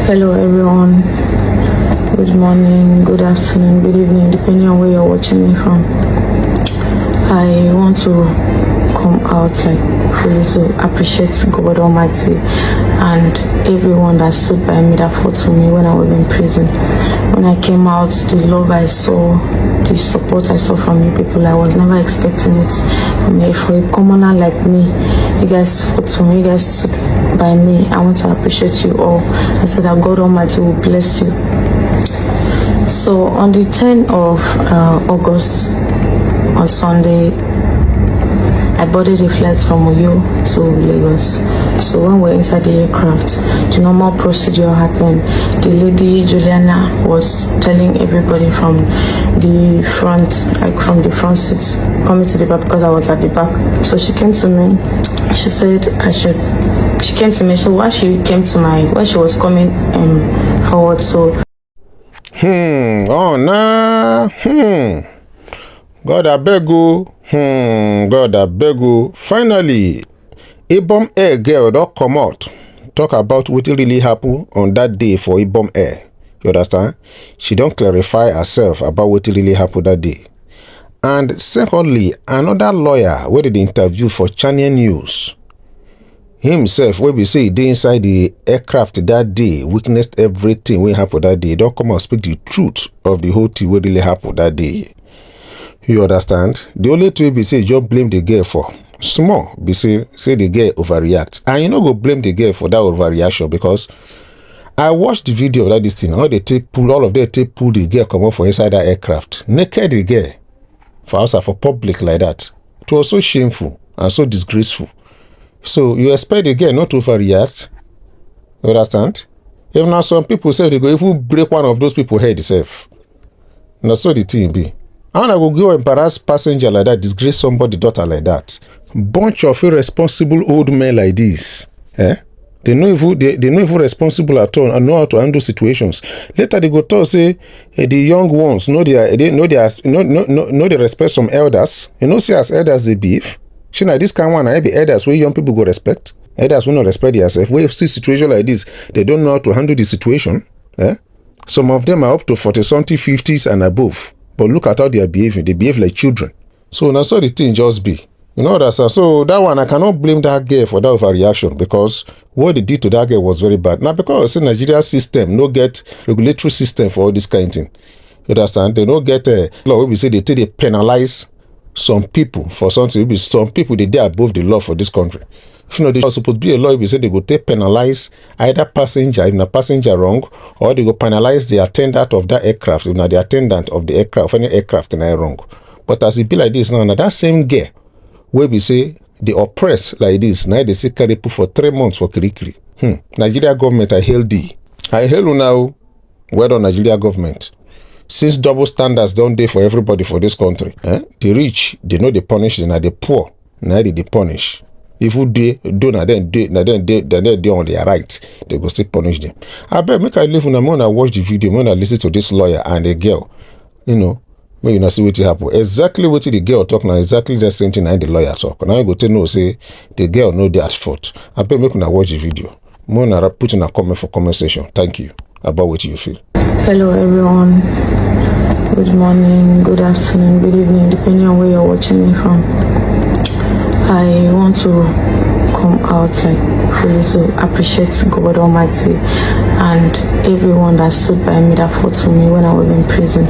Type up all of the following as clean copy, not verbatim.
Hello everyone, good morning, good afternoon, good evening, depending on where you're watching me from. I want to come out fully to appreciate God Almighty and everyone that stood by me, that fought for me when I was in prison. When I came out, the love I saw, the support I saw from you people, I was never expecting it. For a commoner like me, you guys fought for me, you guys stood by me. I want to appreciate you all. I said that God Almighty will bless you. So on the 10th of August, on Sunday, I boarded a flight from Oyo to Lagos. So when we're inside the aircraft, the normal procedure happened. The lady Juliana was telling everybody from the front, from the front seats, coming to the back because I was at the back. So she came to me. She said she came to me. So when she was coming forward, so God I beg you. God I beg you. Finally, Ibom Air girl don't come out. Talk about what really happened on that day for Ibom Air. You understand? She don't clarify herself about what really happened that day. And secondly, another lawyer where did the interview for Channel News. Himself, where we say he did inside the aircraft that day, witnessed everything when happened that day. Don't come and speak the truth of the whole thing what really happened that day. You understand? The only thing we say just blame the girl for small. Be say the girl overreacts, and you know go blame the girl for that overreaction because I watched the video of that this thing. All of them pull the girl come out for inside that aircraft, naked the girl for outside for public like that. It was so shameful and so disgraceful. So you expect the girl not to overreact? You understand? Even now some people say they go if you break one of those people's head itself. Now so the thing be. And I will go embarrass passenger like that, disgrace somebody daughter like that. Bunch of irresponsible old men like this. They know if responsible at all and know how to handle situations. Later they go to say the young ones know they respect some elders. You know, see as elders they behave. She na this kind of one I be elders where young people go respect. Elders will not respect themselves. When you see situation like this, they don't know how to handle the situation. Some of them are up to 40-something, 50s and above. But look at how they are behaving. They behave like children. So that's how the thing just be. You know that, sir. So that one, I cannot blame that girl for that overreaction because what they did to that girl was very bad. Now, because the Nigeria system no get regulatory system for all this kind of thing. You understand? They don't get a law where we say they penalize some people for something. Some people, they are above the law for this country. If you know, there's supposed to be a law, we say they go penalize either passenger, if a passenger wrong, or they go penalize the attendant of that aircraft, if not the attendant of the aircraft, any aircraft and wrong. But as it be like this now, that same girl, where we say they oppress like this, now they say carry people for 3 months for Kirikiri. Nigeria government, I hail thee. I hail you now, well done Nigeria government. Since double standards don't do for everybody for this country, the rich, they know they punish them, now the poor, now they punish. If you do not then they on their rights, they go still punish them. I bet make I live when I watch the video, when I listen to this lawyer and the girl, you know, when you not see what happen. Exactly what the girl talk now, exactly the same thing and the lawyer talk. Now you go to know say the girl know they at fault. I bet make I watch the video. When I put in a comment for comment section. Thank you about what you feel. Hello everyone. Good morning, good afternoon, good evening, depending on where you're watching me from. I want to come out fully to appreciate God Almighty and everyone that stood by me, that fought for me when I was in prison.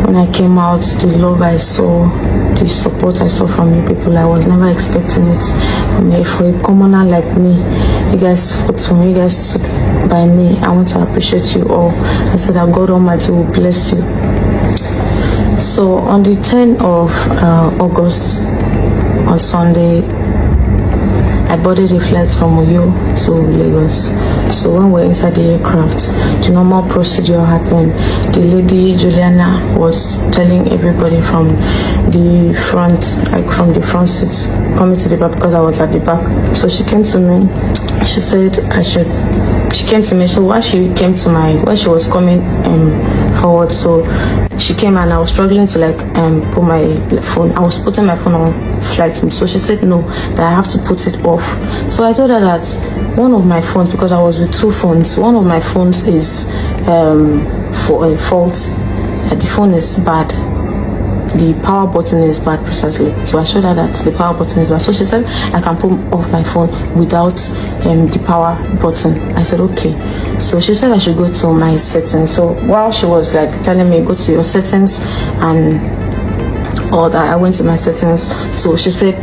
When I came out, the love I saw, the support I saw from you people, I was never expecting it. For a commoner like me, you guys fought for me, you guys stood by me. I want to appreciate you all. I said that God Almighty will bless you. So on the 10th of August, on Sunday, I boarded a flight from Oyo to Lagos. So when we're inside the aircraft, the normal procedure happened. The lady Juliana was telling everybody from the front, from the front seats, coming to the back because I was at the back. So she came to me. She said she came to me. So when she was coming forward, so she came and I was struggling to put my phone. I was putting my phone on flight mode. So she said no, that I have to put it off. So I told her that one of my phones, because I was with two phones, one of my phones is for a fault. The phone is bad, the power button is bad precisely. So I showed her that the power button is bad. So she said I can put off my phone without the power button. I said okay. So she said I should go to my settings. So while she was like telling me go to your settings and all that, I went to my settings. So she said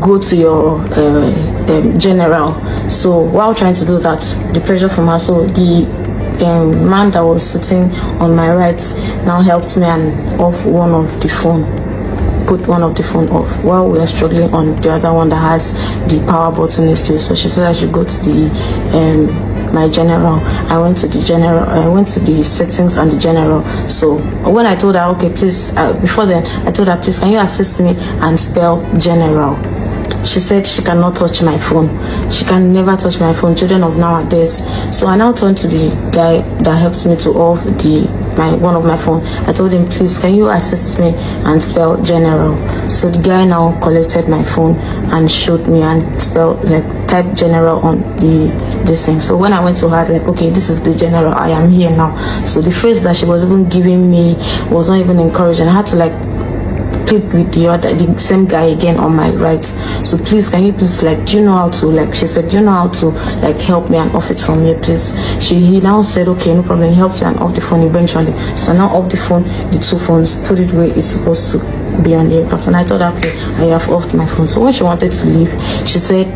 go to your general. So while trying to do that, the pressure from her, so the man that was sitting on my right now helped me and off one of the phone, put one of the phone off while we were struggling on the other one that has the power button still. So she said I should go to the my general. I went to the general, I went to the settings and the general. So when I told her okay please, before then I told her please can you assist me and spell general. She said she cannot touch my phone. She can never touch my phone, children of nowadays. So I now turned to the guy that helped me to off one of my phone. I told him, please, can you assist me and spell general? So the guy now collected my phone and showed me and spelled, like, type general on this thing. So when I went to her, like, okay, this is the general, I am here now. So the phrase that she was even giving me was not even encouraging. I had to like plead with the same guy again on my right. So please, can you please, like, do you know how to, like, she said, do you know how to, like, help me and off it from here, please? He now said, okay, no problem, he helped me and off the phone eventually. So now off the phone, the two phones, put it where it's supposed to be on the aircraft. And I thought, okay, I have offed my phone. So when she wanted to leave, she said,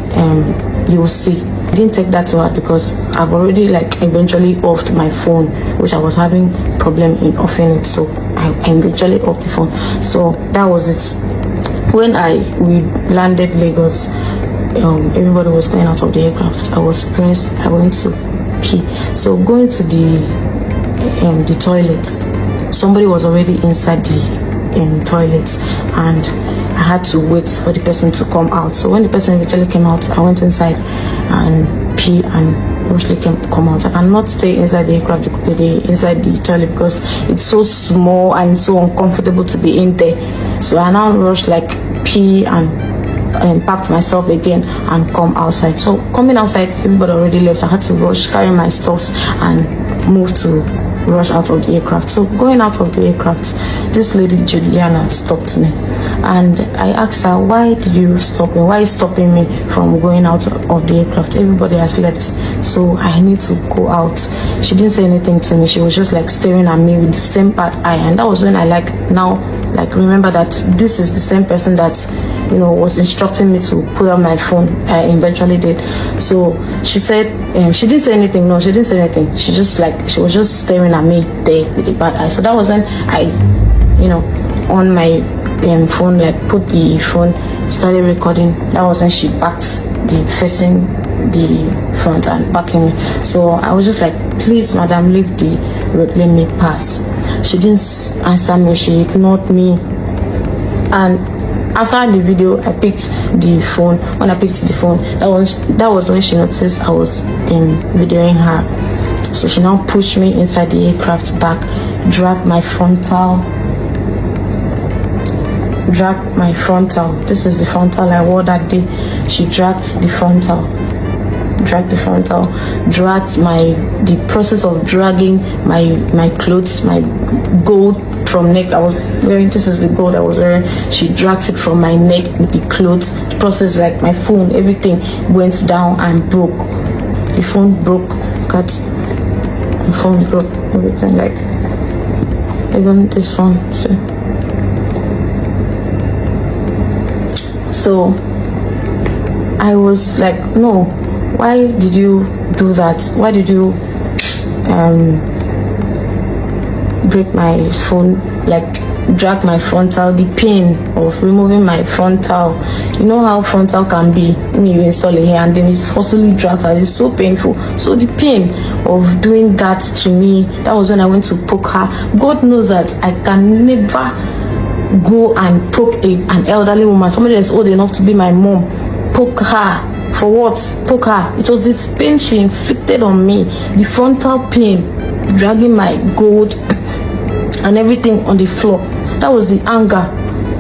you will see. I didn't take that to heart because I've already, like, eventually offed my phone, which I was having problem in offing it. So I eventually offed the phone. So that was it. When we landed Lagos, everybody was going out of the aircraft. I was pressed. I went to pee. So going to the toilet, somebody was already inside the toilet, and I had to wait for the person to come out. So when the person eventually came out, I went inside and pee and eventually come out. I cannot stay inside the aircraft, inside the toilet, because it's so small and so uncomfortable to be in there. So I now rushed, like, pee and packed myself again and come outside. So coming outside, everybody already left. I had to rush, carry my stuffs and move to rush out of the aircraft. So going out of the aircraft, this lady Juliana stopped me, and I asked her, why did you stop me? Why are you stopping me from going out of the aircraft? Everybody has left, so I need to go out. She didn't say anything to me. She was just like staring at me with the same bad eye. And that was when I remember that this is the same person that, you know, was instructing me to put on my phone. I eventually did. So she said, she didn't say anything. No, she didn't say anything. She was just staring at me there with the bad eye. So that was when I, you know, on my phone, like, put the phone, started recording. That was when she backed facing the front and backing me. So I was just like, please, madam, leave the road, let me pass. She didn't answer me. She ignored me. And after the video, I picked the phone. When I picked the phone, that was when she noticed I was videoing her. So she now pushed me inside the aircraft back, dragged my frontal. This is the frontal I wore that day. She dragged the frontal, dragged the process of dragging my clothes, my gold from neck I was wearing. This is the gold I was wearing. She dragged it from my neck with the clothes. The process, like my phone, everything went down and broke. The phone broke. The phone broke. Everything, like, even this phone. So I was like, no, why did you do that? Why did you break my phone, like, drag my frontal? The pain of removing my frontal, you know how frontal can be when you install a hair and then it's forcibly dragged out. It's so painful. So the pain of doing that to me, that was when I went to poke her. God knows that I can never go and poke an elderly woman, somebody that's old enough to be my mom. Poke her for what? Poke her. It was the pain she inflicted on me, the frontal pain, dragging my gold and everything on the floor. That was the anger.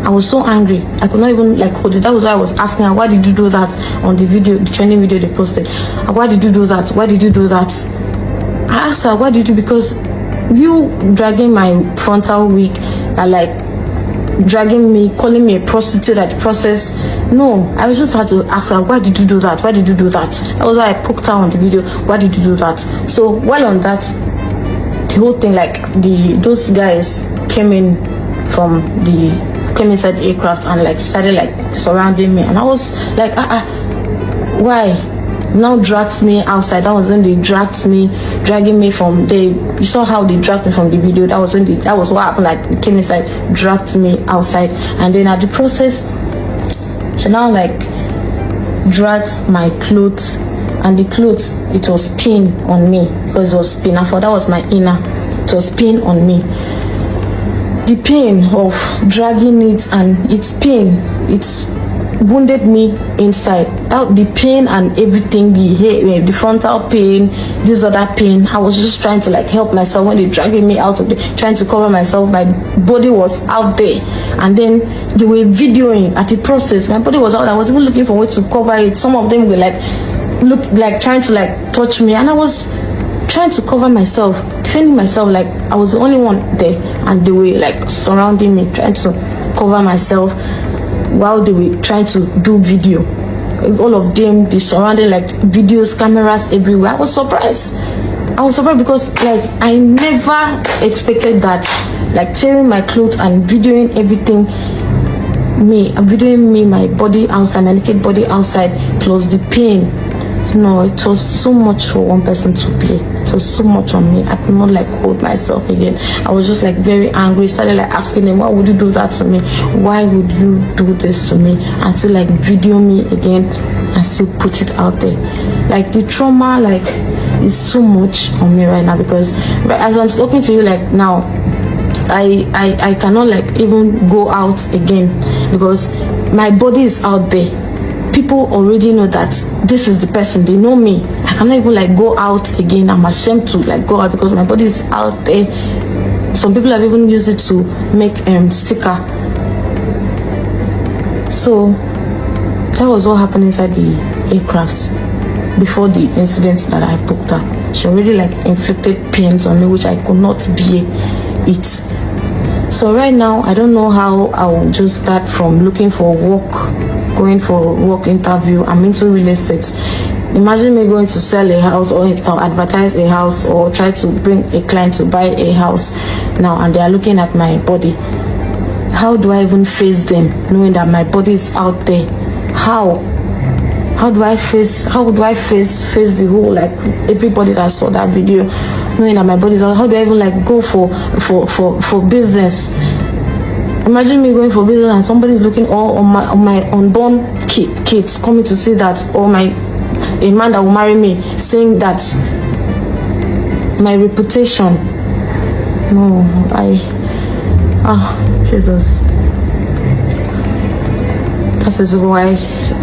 I was so angry. I could not even like hold it. That was why I was asking her, why did you do that on the video, the training video they posted? Why did you do that? Why did you do that? I asked her, why did you? Because you dragging my frontal wig and like dragging me, calling me a prostitute at the process. No, I just had to ask her, why did you do that? Why did you do that? That was why I poked her on the video. Why did you do that? So while on that, the whole thing, like those guys came inside the aircraft and like started like surrounding me, and I was like, why? Now dragged me outside. That was when they dragging me from you saw how they dragged me from the video. That was what happened. Like they came inside, dragged me outside, and then at the process, she now like dragged my clothes, and the clothes, it was pinned on me because it was pinned. I thought that was my inner. It was pinned on me. The pain of dragging it and its pain, it's wounded me inside. The pain and everything, the frontal pain, this other pain, I was just trying to like help myself when they dragging me out of trying to cover myself. My body was out there, and then they were videoing at the process. My body was out. I was even looking for ways to cover it. Some of them were like trying to like touch me, and I was trying to cover myself, defending myself. Like I was the only one there, and they were like surrounding me, trying to cover myself while they were trying to do video. All of them, they surrounded like videos, cameras everywhere. I was surprised because like I never expected that, like tearing my clothes and videoing everything, videoing me, my body outside, my naked body outside, plus the pain. No, it was so much for one person to play. It was so much on me. I could not like hold myself again. I was just like very angry. Started like asking them, why would you do that to me? Why would you do this to me? And still like video me again and still put it out there. Like the trauma like is too much on me right now, because as I'm talking to you like now, I cannot like even go out again because my body is out there. People already know that this is the person. They know me. I cannot even like go out again. I'm ashamed to like go out because my body is out there. Some people have even used it to make sticker. So that was what happened inside the aircraft before the incident that I booked her. She already like inflicted pains on me, which I could not bear it. So right now, I don't know how I will just start from looking for work, going for a work interview. I'm into real estate. Imagine me going to sell a house or advertise a house or try to bring a client to buy a house now, and they are looking at my body. How do I even face them knowing that my body is out there? How would I face the whole, like everybody that saw that video, knowing that my body is out? How do I even like go for business? Imagine me going for business and somebody is looking all on my unborn kids coming to see that, or a man that will marry me saying that my reputation. No, Jesus. That is why,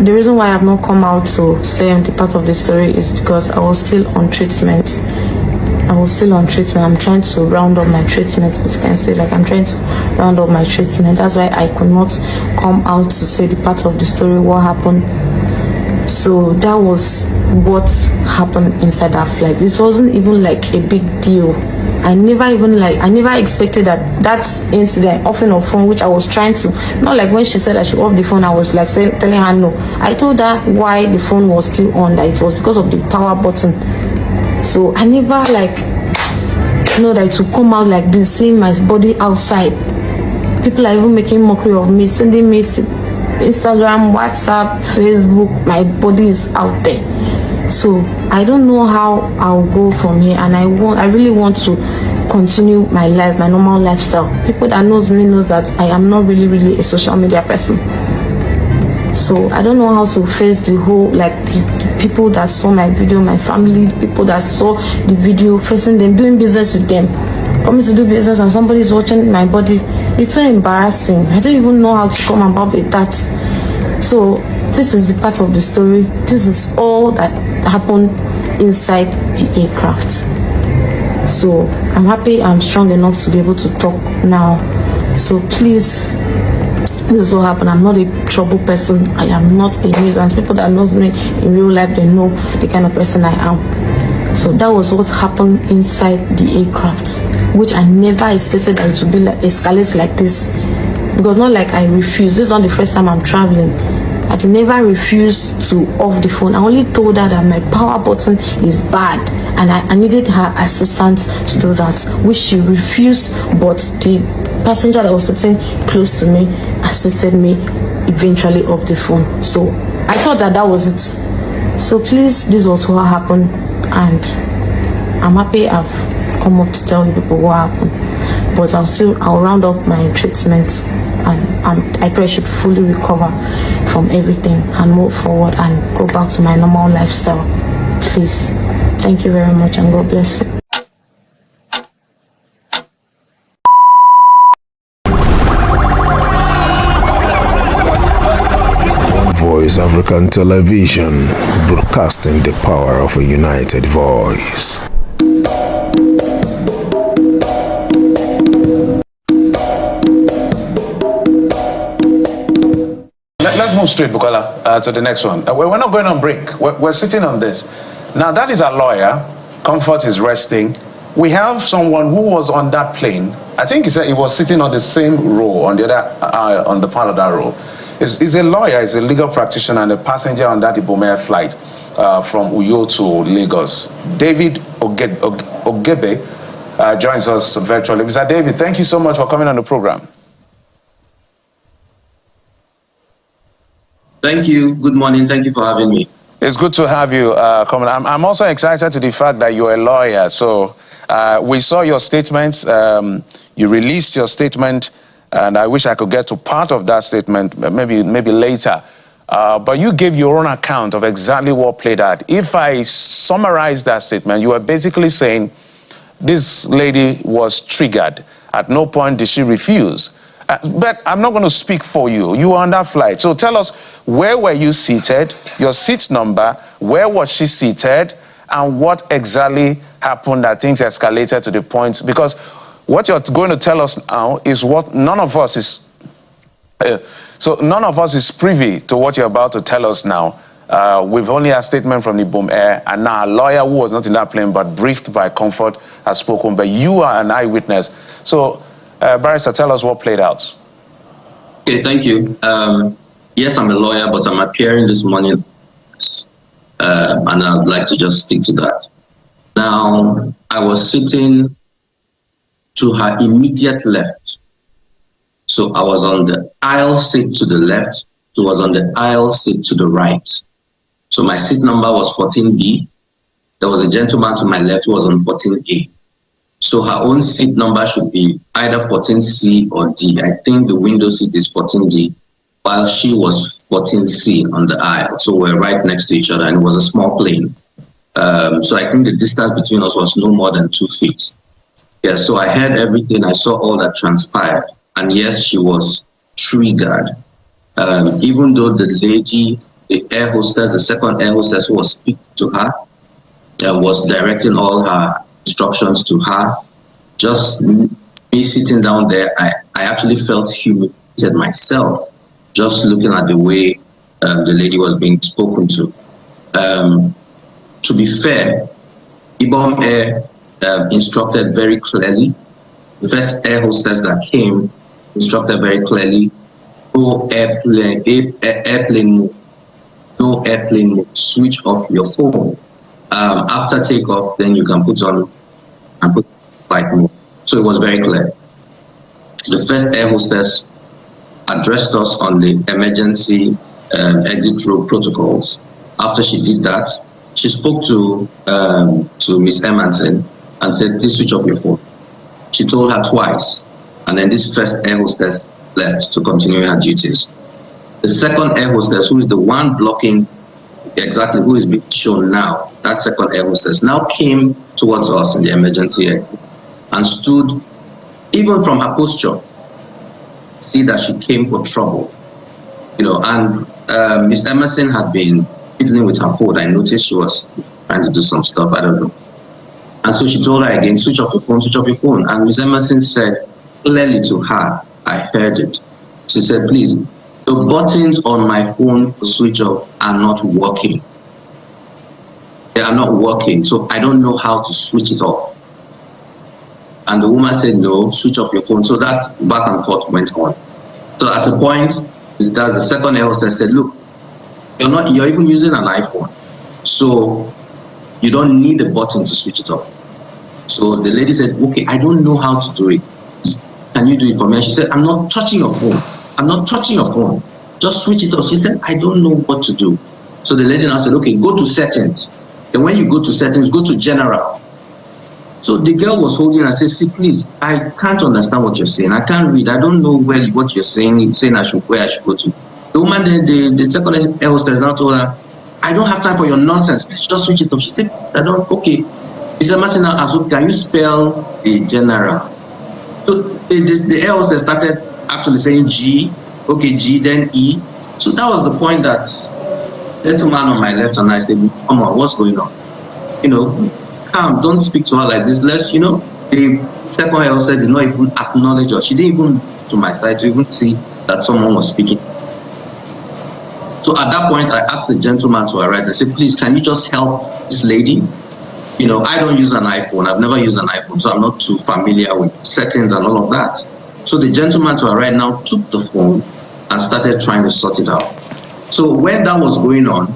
the reason why I have not come out to say the part of the story is because I was still on treatment. I'm trying to round up my treatment. As you can see, like I'm trying to round up my treatment. That's why I could not come out to say the part of the story, what happened. So that was what happened inside that flight. It wasn't even like a big deal. I never expected that incident, offering of phone, which I was trying to, not like when she said that she off the phone, I was like telling her no. I told her why the phone was still on, that it was because of the power button. So I never like know that it would come out like this, seeing my body outside. People are even making mockery of me, sending me Instagram, WhatsApp, Facebook. My body is out there. So I don't know how I'll go from here, and I really want to continue my life, my normal lifestyle. People that knows me knows that I am not really a social media person. So I don't know how to face the whole, like the people that saw my video, my family, people that saw the video, facing them, doing business with them, coming to do business, and somebody is watching my body. It's so embarrassing. I don't even know how to come about with that. So this is the part of the story. This is all that happened inside the aircraft. So I'm happy I'm strong enough to be able to talk now. So please This is what happened. I'm not a trouble person. I am not a nuisance. People that knows me in real life, they know the kind of person I am. So that was what happened inside the aircraft, which I never expected that it would be like escalate like this. Because not like I refused. This is not the first time I'm traveling. I never refused to off the phone. I only told her that my power button is bad and I needed her assistance to do that, which she refused, but the passenger that was sitting close to me assisted me eventually off the phone. So I thought that was it. So please, this was what happened, and I'm happy I've come up to tell you people what happened. But I'll round up my treatment, and I pray I should fully recover from everything and move forward and go back to my normal lifestyle. Please, thank you very much, and God bless you. ONEVOICE African Television, broadcasting the power of a united voice. Let's move straight, Bukola, to the next one. We're not going on break. We're sitting on this. Now, that is our lawyer. Comfort is resting. We have someone who was on that plane. I think he said he was sitting on the same row, on the other, on the part of that row. He's a lawyer, he's a legal practitioner, and a passenger on that Ibom Air flight from Uyo to Lagos. David Ogebe joins us virtually. Mr. David, thank you so much for coming on the program. Thank you. Good morning. Thank you for having me. It's good to have you coming. I'm also excited to the fact that you're a lawyer. So we saw your statements. You released your statement, and I wish I could get to part of that statement maybe later. But you gave your own account of exactly what played out. If I summarize that statement, you were basically saying this lady was triggered. At no point did she refuse. But I'm not going to speak for you. You were on that flight. So tell us, where were you seated, your seat number, where was she seated, and what exactly happened that things escalated to the point? Because what you're going to tell us now is what none of us is... none of us is privy to what you're about to tell us now. We've only a statement from the Ibom Air, and now a lawyer who was not in that plane but briefed by Comfort has spoken, but you are an eyewitness. So... Barrister, tell us what played out. Okay, thank you. Yes, I'm a lawyer, but I'm appearing this morning, and I'd like to just stick to that. Now, I was sitting to her immediate left. So I was on the aisle seat to the left. She was on the aisle seat to the right. So my seat number was 14B. There was a gentleman to my left who was on 14A. So her own seat number should be either 14C or D. I think the window seat is 14D, while she was 14C on the aisle. So we're right next to each other, and it was a small plane. So I think the distance between us was no more than 2 feet. Yeah, so I heard everything. I saw all that transpired. And yes, she was triggered. Even though the lady, the air hostess, the second air hostess who was speaking to her, was directing all her instructions to her, just me sitting down there, I actually felt humiliated myself, just looking at the way the lady was being spoken to. To be fair, Ibom Air instructed very clearly. The first air hostess that came instructed very clearly, no airplane mode, switch off your phone. After takeoff, then you can put on and put flight mode. So it was very clear. The first air hostess addressed us on the emergency exit road protocols. After she did that, she spoke to Miss Emerson and said, please switch off your phone. She told her twice, and then this first air hostess left to continue her duties. The second air hostess, who is the one blocking exactly who is being shown now, that second air hostess now came towards us in the emergency exit and stood, even from her posture, see that she came for trouble, you know. And Miss Emerson had been fiddling with her phone. I noticed she was trying to do some stuff, I don't know. And so she told her again, switch off your phone, switch off your phone. And Miss Emerson said clearly to her, I heard it, She said, please, the buttons on my phone for switch off are not working. They are not working, so I don't know how to switch it off. And the woman said, no, switch off your phone. So that back and forth went on. So at a point, that's the second air hostess said, look, you're even using an iPhone, so you don't need a button to switch it off. So the lady said, okay, I don't know how to do it. Can you do it for me? And she said, I'm not touching your phone. I'm not touching your phone. Just switch it off. She said, I don't know what to do. So the lady now said, okay, go to settings. And when you go to settings, go to general. So the girl was holding and said, see, please, I can't understand what you're saying. I can't read. I don't know what you're saying. You're saying where I should go to. The woman, the second air hostess now told her, I don't have time for your nonsense. Please just switch it off. She said, I don't, okay. Mr. Martin now asked, can you spell the general? So the air hostess started actually saying G, okay, G, then E. So that was the point that the gentleman on my left and I said, come on, what's going on? You know, calm, don't speak to her like this. Let's, you know, the second air hostess did not even acknowledge her. She didn't even to my side to even see that someone was speaking. So at that point, I asked the gentleman to her right. I said, please, can you just help this lady? You know, I don't use an iPhone. I've never used an iPhone, so I'm not too familiar with settings and all of that. So the gentleman to her right now took the phone and started trying to sort it out. So when that was going on,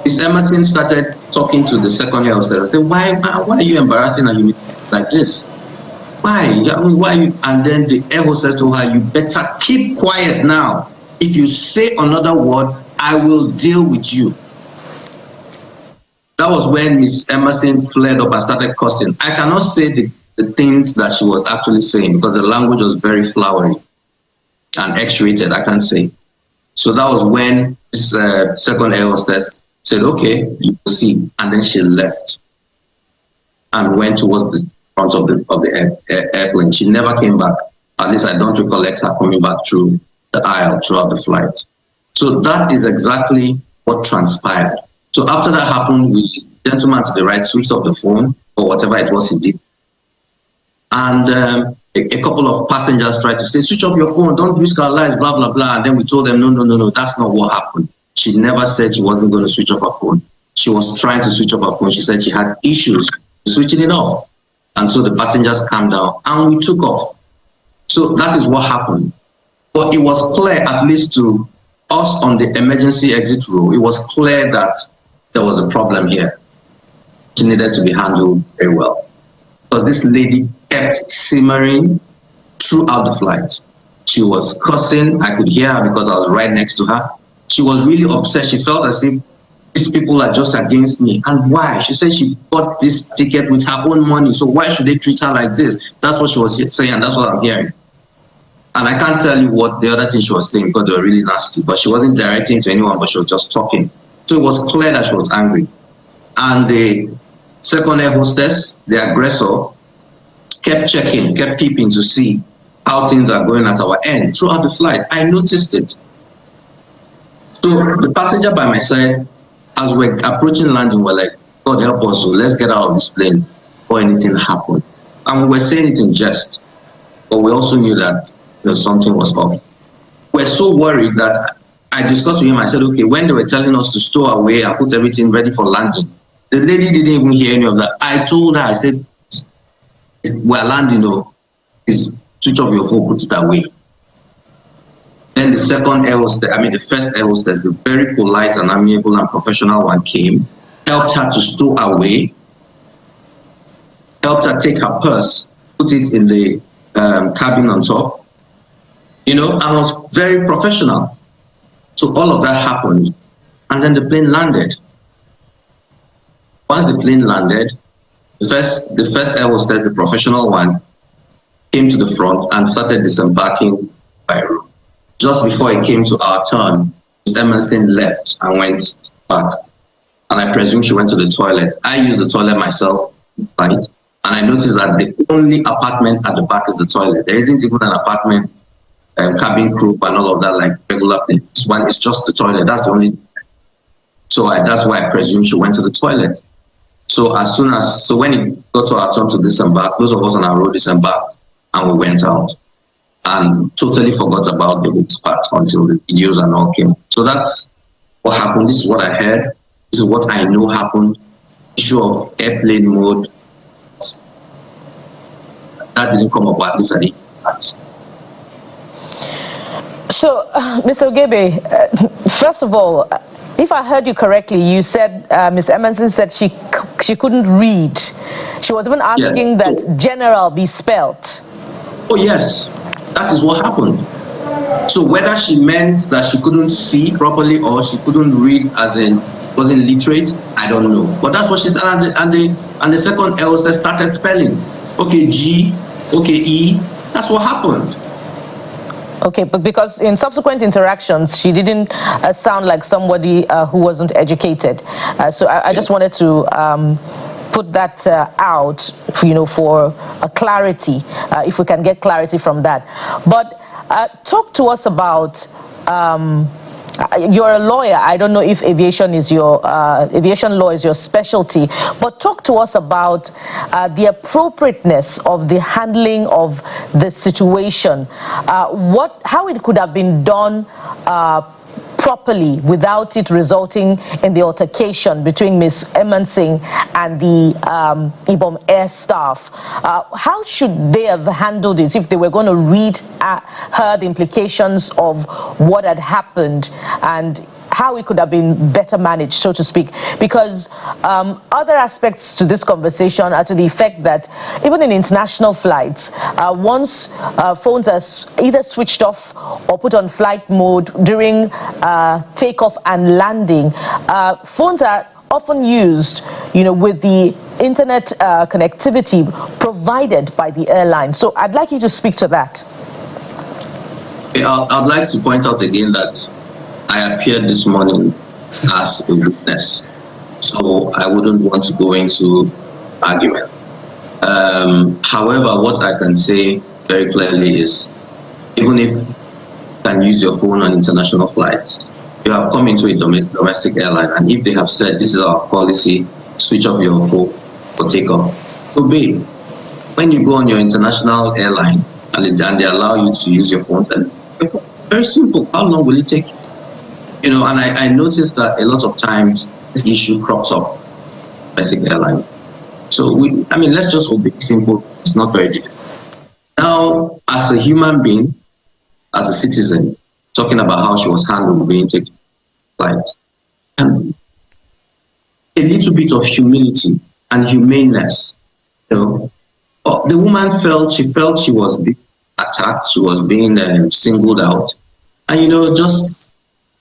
Miss Emerson started talking to the second air hostess. I said, why are you embarrassing her like this? Why? I mean, why? And then the air hostess told her, you better keep quiet now. If you say another word, I will deal with you. That was when Miss Emerson flared up and started cursing. I cannot say the things that she was actually saying because the language was very flowery and X-rated, I can't say. So that was when this second air hostess said, okay, you will see. And then she left and went towards the front of the airplane. She never came back. At least I don't recollect her coming back through the aisle throughout the flight. So that is exactly what transpired. So after that happened, the gentleman to the right switched off the phone or whatever it was he did. And a couple of passengers tried to say, switch off your phone, don't risk our lives, blah, blah, blah. And then we told them, no, that's not what happened. She never said she wasn't going to switch off her phone. She was trying to switch off her phone. She said she had issues switching it off. And so the passengers calmed down and we took off. So that is what happened. But it was clear, at least to us on the emergency exit row, it was clear that there was a problem here. She needed to be handled very well. Because this lady kept simmering throughout the flight. She was cursing. I could hear her because I was right next to her. She was really upset. She felt as if these people are just against me. And why? She said she bought this ticket with her own money. So why should they treat her like this? That's what she was saying, and that's what I'm hearing. And I can't tell you what the other thing she was saying because they were really nasty. But she wasn't directing to anyone, but she was just talking. So it was clear that she was angry. And the second air hostess, the aggressor, kept checking, kept peeping to see how things are going at our end throughout the flight. I noticed it. So the passenger by my side, as we're approaching landing, we're like, God help us, so let's get out of this plane before anything happened. And we were saying it in jest, but we also knew that something was off. We're so worried that I discussed with him. I said, okay, when they were telling us to stow away and put everything ready for landing, the lady didn't even hear any of that. I told her, I said, we're landing, though. Switch off your phone, put it away. Then the second air hostess, the first air hostess, the very polite and amiable and professional one came, helped her to stow away, helped her take her purse, put it in the cabin on top, and was very professional. So all of that happened, and then the plane landed. Once the plane landed, the first air hostess, the professional one, came to the front and started disembarking by room. Just before it came to our turn, Ms. Emerson left and went back. And I presume she went to the toilet. I used the toilet myself, right? And I noticed that the only apartment at the back is the toilet. There isn't even an apartment, cabin crew and all of that like regular thing. This one is just the toilet. That's the only. So that's why I presume she went to the toilet. So when it got to our turn to disembark, those of us on our road disembarked and we went out. and totally forgot about the hooks part until the videos and all came. So that's what happened. This is what I heard. This is what I know happened. Issue of airplane mode. That didn't come up, at least I didn't. So, Mr. Ogebe, first of all, if I heard you correctly, you said Ms. Emerson said she couldn't read. She was even asking that general be spelt. Oh yes, that is what happened. So whether she meant that she couldn't see properly or she couldn't read, as in wasn't literate, I don't know. But that's what she said, and the second L started spelling. Okay, G, okay, E. That's what happened. Okay, but because in subsequent interactions, she didn't sound like somebody who wasn't educated. So I just wanted to put that out, for a clarity, if we can get clarity from that. But talk to us about. You're a lawyer. I don't know if aviation law is your specialty, but talk to us about the appropriateness of the handling of the situation. How it could have been done properly without it resulting in the altercation between Ms. Emerson and the Ibom Air staff. How should they have handled it if they were going to read her the implications of what had happened and how it could have been better managed, so to speak? Because other aspects to this conversation are to the effect that even in international flights, once phones are either switched off or put on flight mode during takeoff and landing, phones are often used, with the internet connectivity provided by the airline. So I'd like you to speak to that. I'd like to point out again that I appeared this morning as a witness, so I wouldn't want to go into argument. However, what I can say very clearly is, even if you can use your phone on international flights, you have come into a domestic airline, and if they have said this is our policy, switch off your phone for takeoff, obey. When you go on your international airline and they allow you to use your phone, then very simple. How long will it take you? And I noticed that a lot of times this issue crops up basic airline. So let's just obey. Simple. It's not very difficult. Now, as a human being, as a citizen, talking about how she was handled being taken flight, and a little bit of humility and humaneness. The woman felt she was being attacked. She was being singled out, and just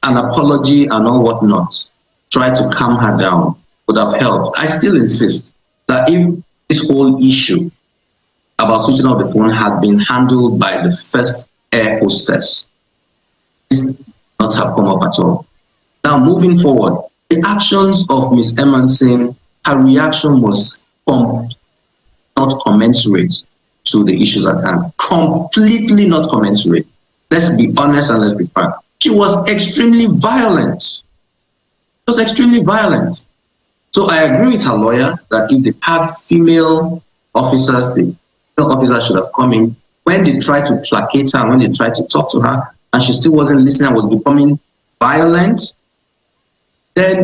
an apology and all whatnot, try to calm her down, would have helped. I still insist that if this whole issue about switching off the phone had been handled by the first air hostess, this would not have come up at all. Now, moving forward, the actions of Ms. Emerson, her reaction was not commensurate to the issues at hand. Completely not commensurate. Let's be honest and let's be frank. She was extremely violent. She was extremely violent. So I agree with her lawyer that if they had female officers, the female officers should have come in. When they tried to placate her, when they tried to talk to her, and she still wasn't listening and was becoming violent, then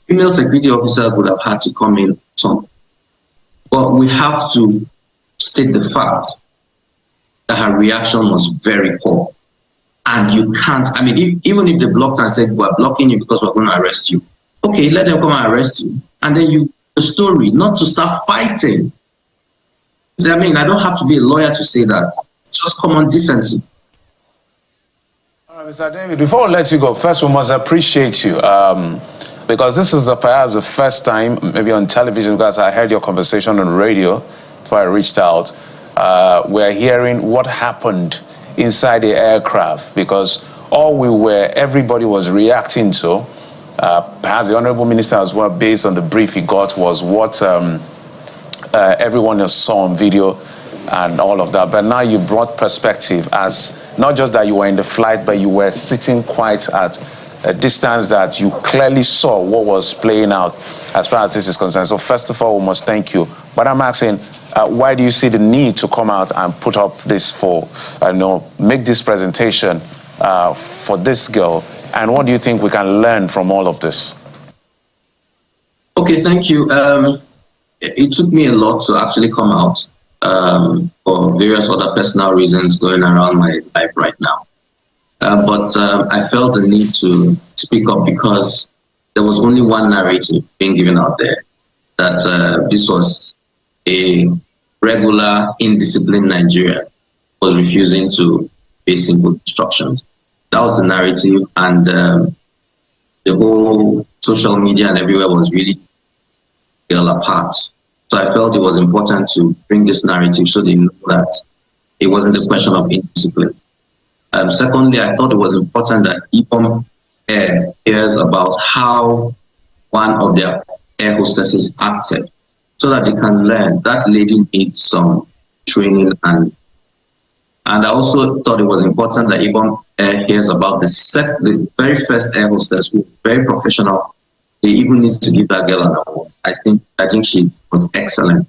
female security officers would have had to come in. But we have to state the fact that her reaction was very poor. And you can't, even if they blocked and said, we're blocking you because we're going to arrest you. Okay, let them come and arrest you. And then the story, not to start fighting. I don't have to be a lawyer to say that. It's just common decency. All right, Mr. David, before I let you go, first we must appreciate you. Because this is perhaps the first time, maybe on television, because I heard your conversation on radio before I reached out. We're hearing what happened inside the aircraft, because everybody was reacting to, perhaps the Honorable Minister as well, based on the brief he got, was what everyone else saw on video and all of that. But now you brought perspective, as not just that you were in the flight, but you were sitting quite at a distance that you clearly saw what was playing out as far as this is concerned. So first of all, we must thank you. But I'm asking, Why do you see the need to come out and put up this make this presentation for this girl? And what do you think we can learn from all of this? Okay, thank you. It took me a lot to actually come out for various other personal reasons going around my life right now. But I felt the need to speak up because there was only one narrative being given out there, that this was a regular, indisciplined Nigeria was refusing to obey simple instructions. That was the narrative, and the whole social media and everywhere was really fell apart. So I felt it was important to bring this narrative so they know that it wasn't a question of indiscipline. Secondly, I thought it was important that Ibom Air hears about how one of their air hostesses acted, so that they can learn. That lady needs some training, and I also thought it was important that Ibom Air hears about the very first air hostess, who was very professional. They even need to give that girl an award. I think she was excellent.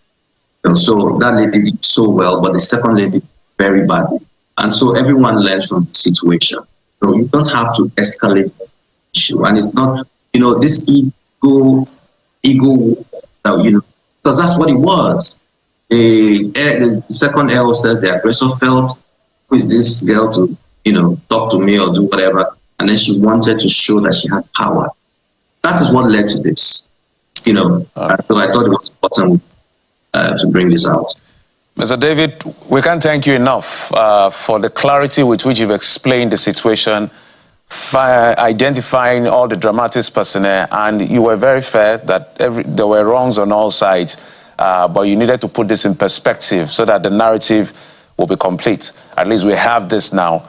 And so that lady did so well, but the second lady did very badly. And so everyone learns from the situation. So you don't have to escalate the issue. And it's not, this ego, because that's what it was. The second air hostess, the aggressor, felt, who is this girl to, talk to me or do whatever? And then she wanted to show that she had power. That is what led to this, So I thought it was important to bring this out. Mr. David, we can't thank you enough for the clarity with which you've explained the situation, identifying all the dramatic personnel, and you were very fair that there were wrongs on all sides, but you needed to put this in perspective so that the narrative will be complete. At least we have this now.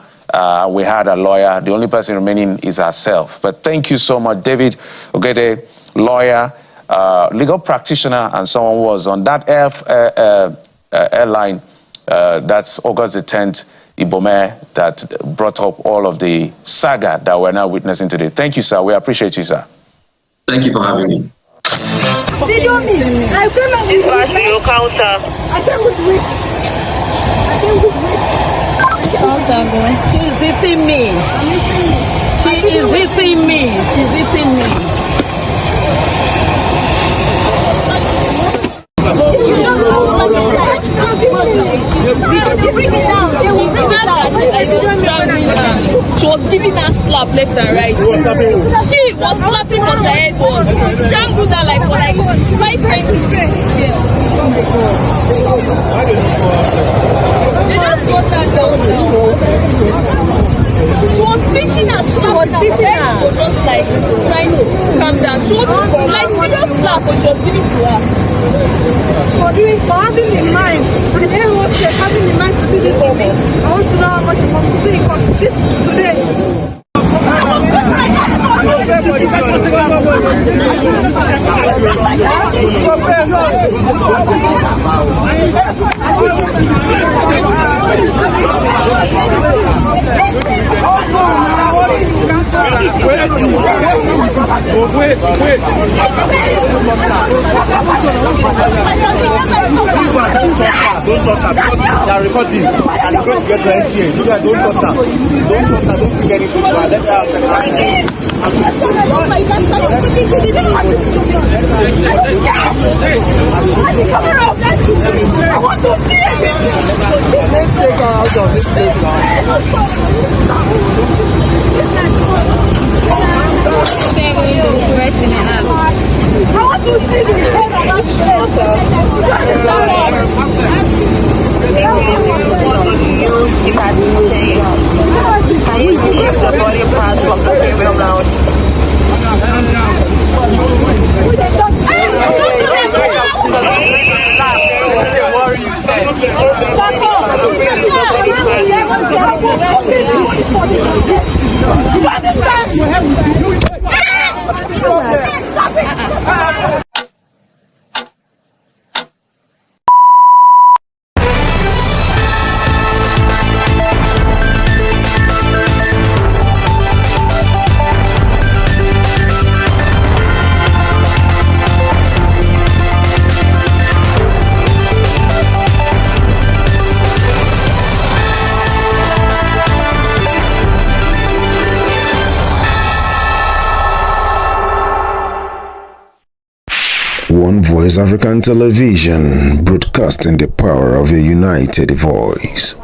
We had a lawyer. The only person remaining is ourselves. But thank you so much, David Ogede, lawyer, legal practitioner, and someone who was on that airline. That's August the 10th, Ibom Air, that brought up all of the saga that we're now witnessing today. Thank you, sir. We appreciate you, sir. Thank you for having me. She's hitting me. She is hitting me. She's hitting me. She was giving her slap left and right. She was slapping on her head. Strangled her like for 5 minutes. They just got her down now. She was beating her. She was beating her. She was just like trying to calm down. She was like serious slap, but she was giving to her. For having in mind, for the air hostess having in mind to do this for me, I want to know how much it comes to do for this today. Don't touch her because they are recording and it's going to get to NCA. You guys don't touch her. Don't touch her, don't bring anything to her. Let her have I want to see it. Let's take her out of this place now. They're going to be resting it up. I want to see the head of that Can you see if the body parts from the female now? ONEVOICE African Television, broadcasting the power of a united voice.